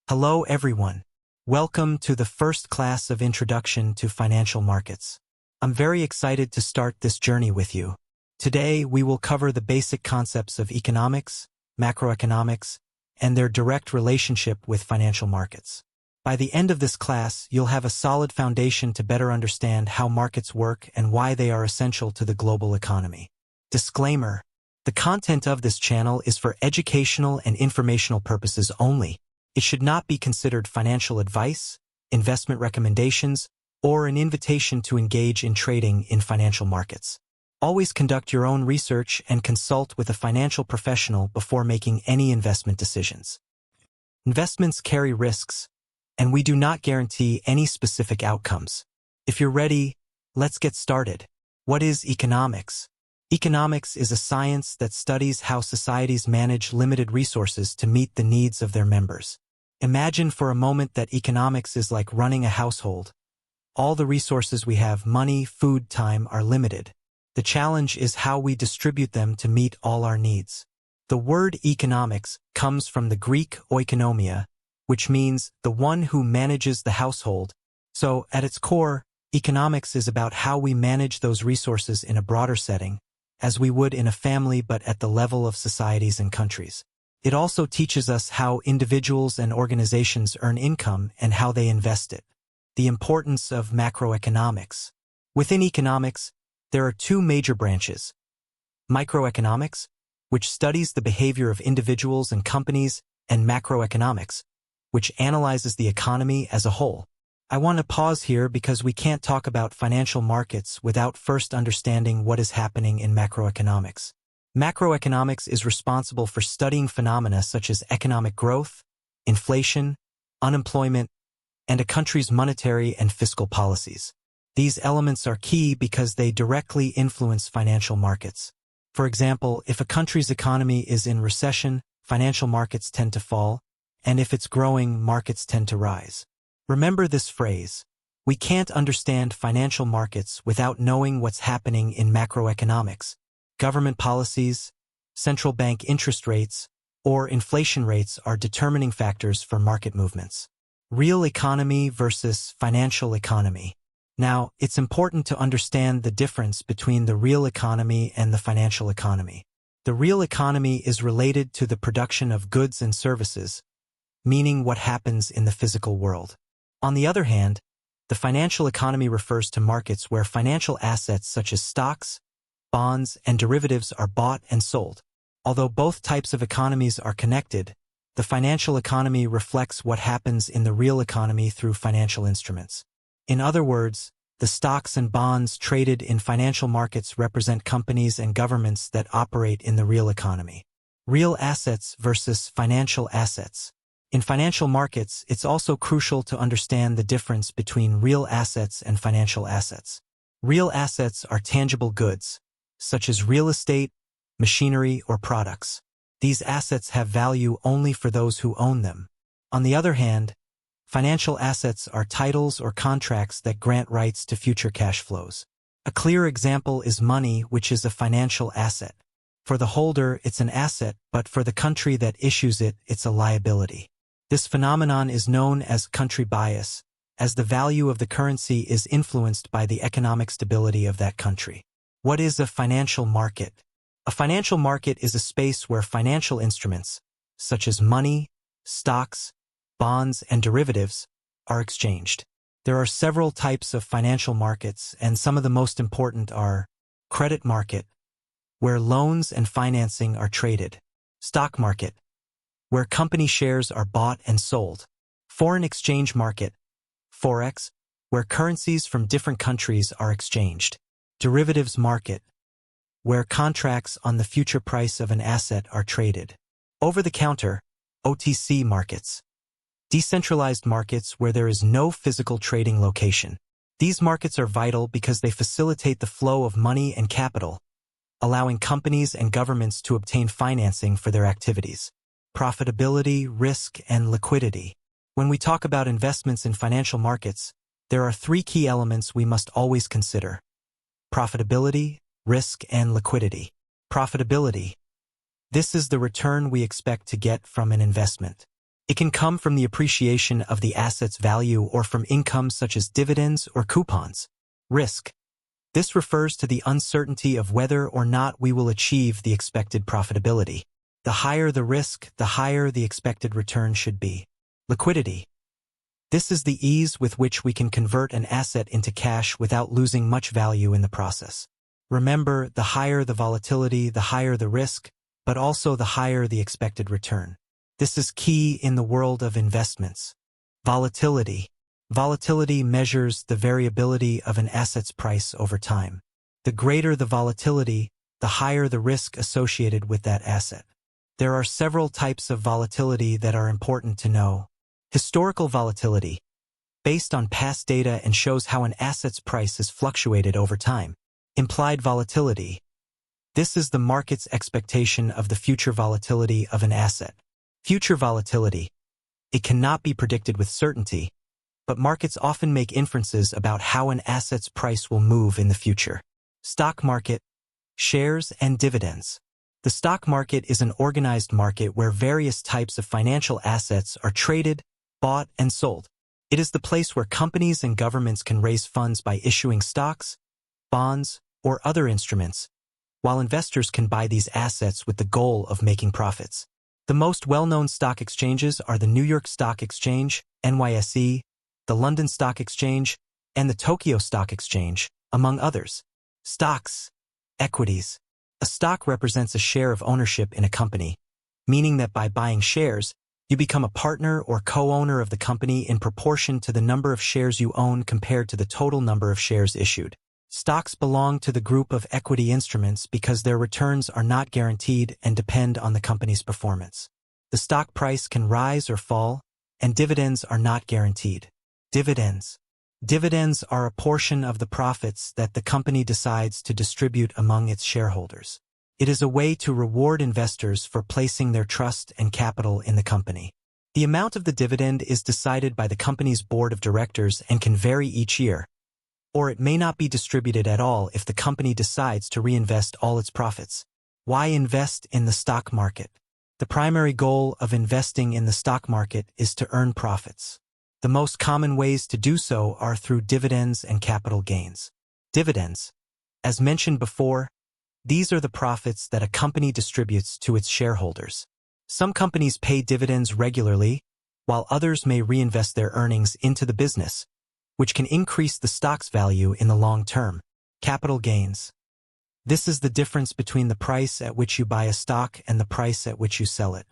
Hello everyone. Welcome to the first class of Introduction to Financial Markets. I'm very excited to start this journey with you. Today we will cover the basic concepts of economics, macroeconomics, and their direct relationship with financial markets. By the end of this class, you'll have a solid foundation to better understand how markets work and why they are essential to the global economy. Disclaimer: the content of this channel is for educational and informational purposes only. It should not be considered financial advice, investment recommendations, or an invitation to engage in trading in financial markets. Always conduct your own research and consult with a financial professional before making any investment decisions. Investments carry risks, and we do not guarantee any specific outcomes. If you're ready, let's get started. What is economics? Economics is a science that studies how societies manage limited resources to meet the needs of their members. Imagine for a moment that economics is like running a household. All the resources we have, money, food, time, are limited. The challenge is how we distribute them to meet all our needs. The word economics comes from the Greek oikonomia, which means the one who manages the household. So, at its core, economics is about how we manage those resources in a broader setting, as we would in a family but at the level of societies and countries. It also teaches us how individuals and organizations earn income and how they invest it. The importance of macroeconomics. Within economics, there are two major branches: microeconomics, which studies the behavior of individuals and companies, and macroeconomics, which analyzes the economy as a whole. I want to pause here because we can't talk about financial markets without first understanding what is happening in macroeconomics. Macroeconomics is responsible for studying phenomena such as economic growth, inflation, unemployment, and a country's monetary and fiscal policies. These elements are key because they directly influence financial markets. For example, if a country's economy is in recession, financial markets tend to fall, and if it's growing, markets tend to rise. Remember this phrase: we can't understand financial markets without knowing what's happening in macroeconomics. Government policies, central bank interest rates, or inflation rates are determining factors for market movements. Real economy versus financial economy. Now, it's important to understand the difference between the real economy and the financial economy. The real economy is related to the production of goods and services, meaning what happens in the physical world. On the other hand, the financial economy refers to markets where financial assets such as stocks, bonds, and derivatives are bought and sold. Although both types of economies are connected, the financial economy reflects what happens in the real economy through financial instruments. In other words, the stocks and bonds traded in financial markets represent companies and governments that operate in the real economy. Real assets versus financial assets. In financial markets, it's also crucial to understand the difference between real assets and financial assets. Real assets are tangible goods, such as real estate, machinery, or products. These assets have value only for those who own them. On the other hand, financial assets are titles or contracts that grant rights to future cash flows. A clear example is money, which is a financial asset. For the holder, it's an asset, but for the country that issues it, it's a liability. This phenomenon is known as country bias, as the value of the currency is influenced by the economic stability of that country. What is a financial market? A financial market is a space where financial instruments, such as money, stocks, bonds, and derivatives, are exchanged. There are several types of financial markets, and some of the most important are: credit market, where loans and financing are traded; stock market, where company shares are bought and sold; foreign exchange market, forex, where currencies from different countries are exchanged; derivatives market, where contracts on the future price of an asset are traded; over-the-counter, OTC markets; decentralized markets, where there is no physical trading location. These markets are vital because they facilitate the flow of money and capital, allowing companies and governments to obtain financing for their activities. Profitability, risk, and liquidity. When we talk about investments in financial markets, there are three key elements we must always consider: profitability, risk, and liquidity. Profitability. This is the return we expect to get from an investment. It can come from the appreciation of the asset's value or from income such as dividends or coupons. Risk. This refers to the uncertainty of whether or not we will achieve the expected profitability. The higher the risk, the higher the expected return should be. Liquidity. This is the ease with which we can convert an asset into cash without losing much value in the process. Remember, the higher the volatility, the higher the risk, but also the higher the expected return. This is key in the world of investments. Volatility. Volatility measures the variability of an asset's price over time. The greater the volatility, the higher the risk associated with that asset. There are several types of volatility that are important to know. Historical volatility, based on past data and shows how an asset's price has fluctuated over time. Implied volatility. This is the market's expectation of the future volatility of an asset. Future volatility. It cannot be predicted with certainty, but markets often make inferences about how an asset's price will move in the future. Stock market, shares and dividends. The stock market is an organized market where various types of financial assets are traded, bought, and sold. It is the place where companies and governments can raise funds by issuing stocks, bonds, or other instruments, while investors can buy these assets with the goal of making profits. The most well-known stock exchanges are the New York Stock Exchange, NYSE, the London Stock Exchange, and the Tokyo Stock Exchange, among others. Stocks. Equities. A stock represents a share of ownership in a company, meaning that by buying shares, you become a partner or co-owner of the company in proportion to the number of shares you own compared to the total number of shares issued. Stocks belong to the group of equity instruments because their returns are not guaranteed and depend on the company's performance. The stock price can rise or fall, and dividends are not guaranteed. Dividends. Dividends are a portion of the profits that the company decides to distribute among its shareholders. It is a way to reward investors for placing their trust and capital in the company. The amount of the dividend is decided by the company's board of directors and can vary each year, or it may not be distributed at all if the company decides to reinvest all its profits. Why invest in the stock market? The primary goal of investing in the stock market is to earn profits. The most common ways to do so are through dividends and capital gains. Dividends. As mentioned before, these are the profits that a company distributes to its shareholders. Some companies pay dividends regularly, while others may reinvest their earnings into the business, which can increase the stock's value in the long term. Capital gains. This is the difference between the price at which you buy a stock and the price at which you sell it.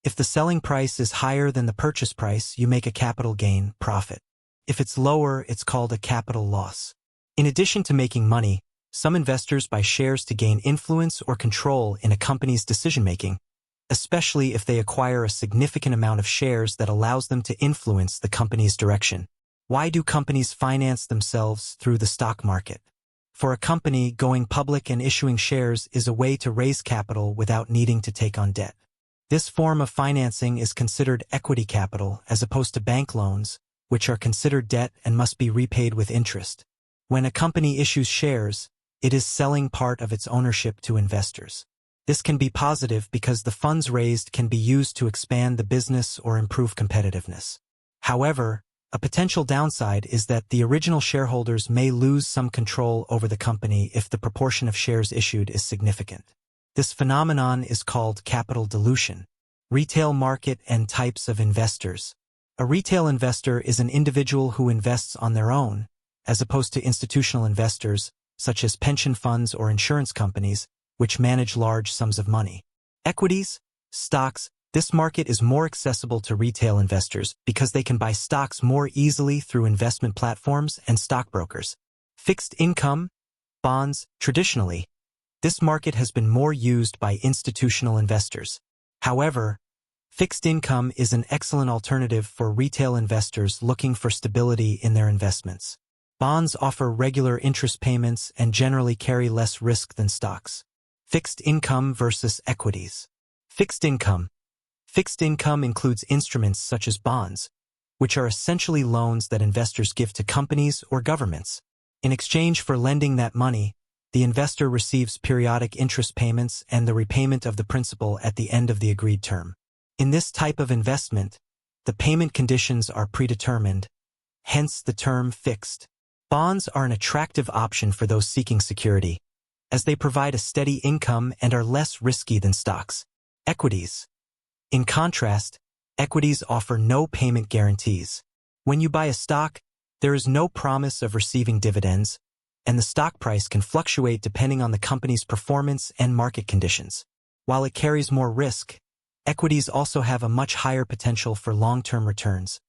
If the selling price is higher than the purchase price, you make a capital gain, profit. If it's lower, it's called a capital loss. In addition to making money, some investors buy shares to gain influence or control in a company's decision-making, especially if they acquire a significant amount of shares that allows them to influence the company's direction. Why do companies finance themselves through the stock market? For a company, going public and issuing shares is a way to raise capital without needing to take on debt. This form of financing is considered equity capital as opposed to bank loans, which are considered debt and must be repaid with interest. When a company issues shares, it is selling part of its ownership to investors. This can be positive because the funds raised can be used to expand the business or improve competitiveness. However, a potential downside is that the original shareholders may lose some control over the company if the proportion of shares issued is significant. This phenomenon is called capital dilution. Retail market and types of investors. A retail investor is an individual who invests on their own, as opposed to institutional investors, such as pension funds or insurance companies, which manage large sums of money. Equities, stocks. This market is more accessible to retail investors because they can buy stocks more easily through investment platforms and stockbrokers. Fixed income, bonds. Traditionally, this market has been more used by institutional investors. However, fixed income is an excellent alternative for retail investors looking for stability in their investments. Bonds offer regular interest payments and generally carry less risk than stocks. Fixed income versus equities. Fixed income. Fixed income includes instruments such as bonds, which are essentially loans that investors give to companies or governments. In exchange for lending that money, the investor receives periodic interest payments and the repayment of the principal at the end of the agreed term. In this type of investment, The payment conditions are predetermined, hence the term fixed. Bonds are an attractive option for those seeking security, as they provide a steady income and are less risky than stocks. Equities. In contrast, equities offer no payment guarantees. When you buy a stock, there is no promise of receiving dividends, and the stock price can fluctuate depending on the company's performance and market conditions. While it carries more risk, equities also have a much higher potential for long-term returns,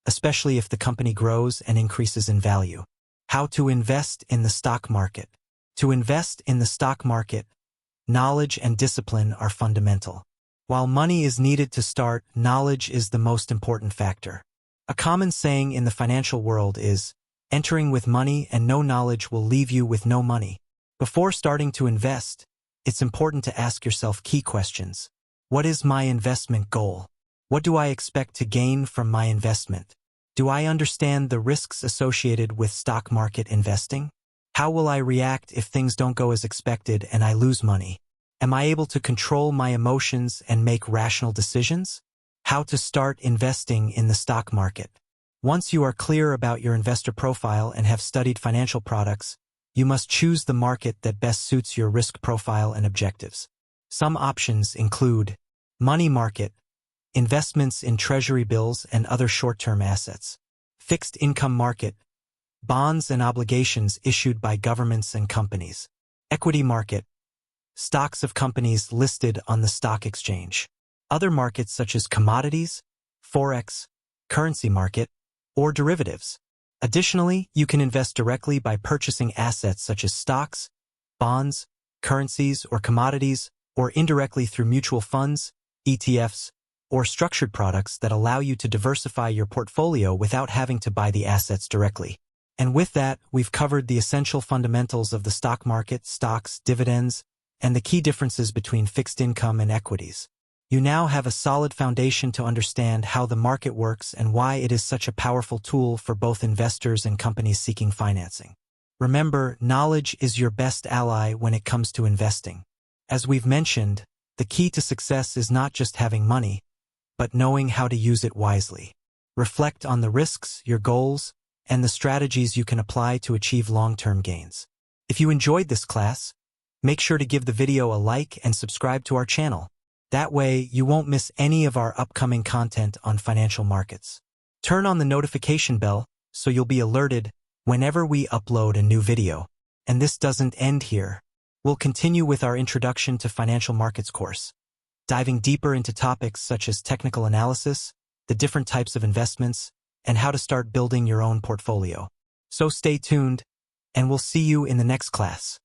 especially if the company grows and increases in value. How to invest in the stock market. To invest in the stock market, knowledge and discipline are fundamental. While money is needed to start, knowledge is the most important factor. A common saying in the financial world is, entering with money and no knowledge will leave you with no money. Before starting to invest, it's important to ask yourself key questions. What is my investment goal? What do I expect to gain from my investment? Do I understand the risks associated with stock market investing? How will I react if things don't go as expected and I lose money? Am I able to control my emotions and make rational decisions? How to start investing in the stock market. Once you are clear about your investor profile and have studied financial products, you must choose the market that best suits your risk profile and objectives. Some options include money market, investments in treasury bills and other short-term assets; fixed income market, bonds and obligations issued by governments and companies; equity market, stocks of companies listed on the stock exchange; other markets such as commodities, forex, currency market, or derivatives. Additionally, you can invest directly by purchasing assets such as stocks, bonds, currencies, or commodities, or indirectly through mutual funds, ETFs, or structured products that allow you to diversify your portfolio without having to buy the assets directly. And with that, we've covered the essential fundamentals of the stock market, stocks, dividends, and the key differences between fixed income and equities. You now have a solid foundation to understand how the market works and why it is such a powerful tool for both investors and companies seeking financing. Remember, knowledge is your best ally when it comes to investing. As we've mentioned, the key to success is not just having money, but knowing how to use it wisely. Reflect on the risks, your goals, and the strategies you can apply to achieve long-term gains. If you enjoyed this class, make sure to give the video a like and subscribe to our channel. That way, you won't miss any of our upcoming content on financial markets. Turn on the notification bell so you'll be alerted whenever we upload a new video. And this doesn't end here. We'll continue with our Introduction to Financial Markets course, diving deeper into topics such as technical analysis, the different types of investments, and how to start building your own portfolio. So stay tuned, and we'll see you in the next class.